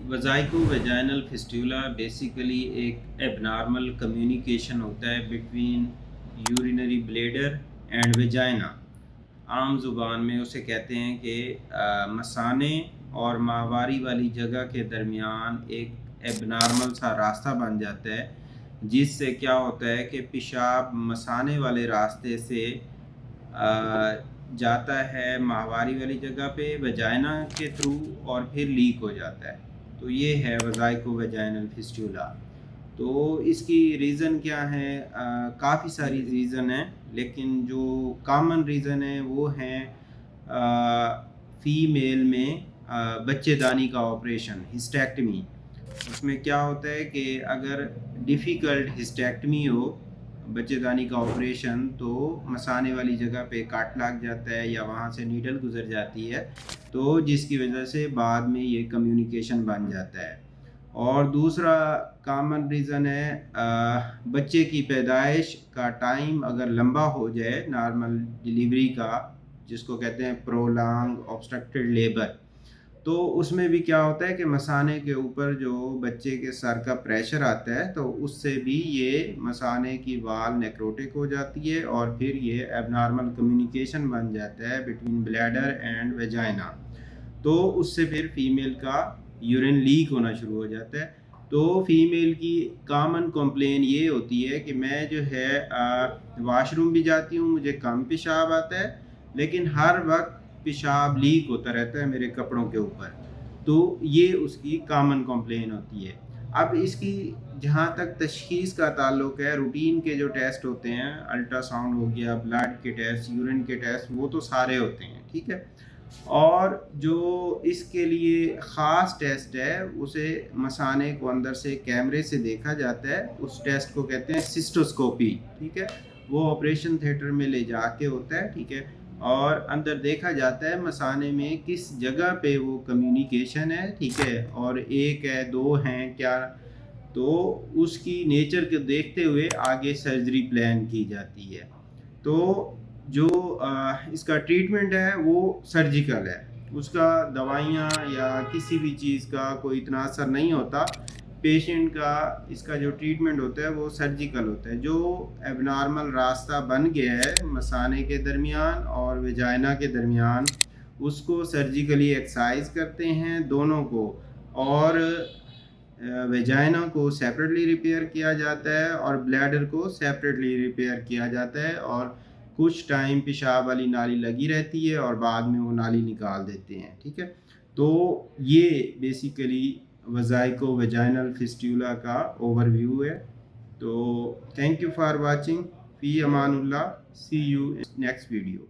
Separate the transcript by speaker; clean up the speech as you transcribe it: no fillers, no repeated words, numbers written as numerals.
Speaker 1: वज़ाइको vaginal fistula basically एक abnormal communication होता है between urinary bladder and vagina. आम ज़ुबान में उसे कहते हैं कि मसाने और माहवारी वाली जगह के दरमियान एक एबनॉर्मल सा रास्ता बन जाता है, जिससे क्या होता है कि पेशाब मसाने वाले रास्ते से जाता है माहवारी वाली जगह पे वेजाइना के थ्रू और फिर लीक हो जाता है। तो ये है वज़ाइको वेजाइनल फिस्टुला। तो इसकी रीज़न क्या है? काफ़ी सारी रीज़न है, लेकिन जो कॉमन रीज़न है वो हैं फ़ीमेल में बच्चेदानी का ऑपरेशन, हिस्टेक्टमी। उसमें क्या होता है कि अगर डिफ़िकल्ट हिस्टेक्टमी हो, बच्चेदानी का ऑपरेशन, तो मसाने वाली जगह पे कट लग जाता है या वहाँ से नीडल गुज़र जाती है, तो जिसकी वजह से बाद में ये कम्युनिकेशन बन जाता है। और दूसरा कॉमन रीज़न है बच्चे की पैदाइश का टाइम अगर लंबा हो जाए नॉर्मल डिलीवरी का, जिसको कहते हैं प्रोलॉन्ग ऑब्स्ट्रक्टेड लेबर, तो उसमें भी क्या होता है कि मसाने के ऊपर जो बच्चे के सर का प्रेशर आता है, तो उससे भी ये मसाने की वाल नेक्रोटिक हो जाती है और फिर ये एबनॉर्मल कम्युनिकेशन बन जाता है बिटवीन ब्लैडर एंड वेजाइना। तो उससे फिर फीमेल का यूरिन लीक होना शुरू हो जाता है। तो फीमेल की कॉमन कंप्लेन ये होती है कि मैं जो है वाशरूम भी जाती हूँ, मुझे कम पेशाब आता है, लेकिन हर वक्त पेशाब लीक होता रहता है मेरे कपड़ों के ऊपर। तो ये उसकी कॉमन कंप्लेन होती है। अब इसकी जहाँ तक तशख़ीस का ताल्लुक है, रूटीन के जो टेस्ट होते हैं, अल्ट्रासाउंड हो गया, ब्लड के टेस्ट, यूरिन के टेस्ट, वो तो सारे होते हैं, ठीक है। और जो इसके लिए ख़ास टेस्ट है, उसे मसाने को अंदर से कैमरे से देखा जाता है। उस टेस्ट को कहते हैं सिस्टोस्कोपी, ठीक है। वो ऑपरेशन थिएटर में ले जाके होता है, ठीक है। और अंदर देखा जाता है मसाने में किस जगह पे वो कम्युनिकेशन है, ठीक है, और एक है, दो हैं, क्या। तो उसकी नेचर को देखते हुए आगे सर्जरी प्लान की जाती है। तो जो इसका ट्रीटमेंट है वो सर्जिकल है, उसका दवाइयाँ या किसी भी चीज़ का कोई इतना असर नहीं होता। पेशेंट का इसका जो ट्रीटमेंट होता है वो सर्जिकल होता है। जो एबनॉर्मल रास्ता बन गया है मसाने के दरमियान और वेजाइना के दरमियान, उसको सर्जिकली एक्साइज करते हैं दोनों को, और वेजाइना को सेपरेटली रिपेयर किया जाता है और ब्लैडर को सेपरेटली रिपेयर किया जाता है। और कुछ टाइम पेशाब वाली नाली लगी रहती है और बाद में वो नाली निकाल देते हैं, ठीक है। तो ये बेसिकली वज़ाइको वेजाइनल फिस्टुला का ओवरव्यू है। तो थैंक यू फॉर वाचिंग। फ़ी अमानुल्लाह, सी यू नेक्स्ट वीडियो।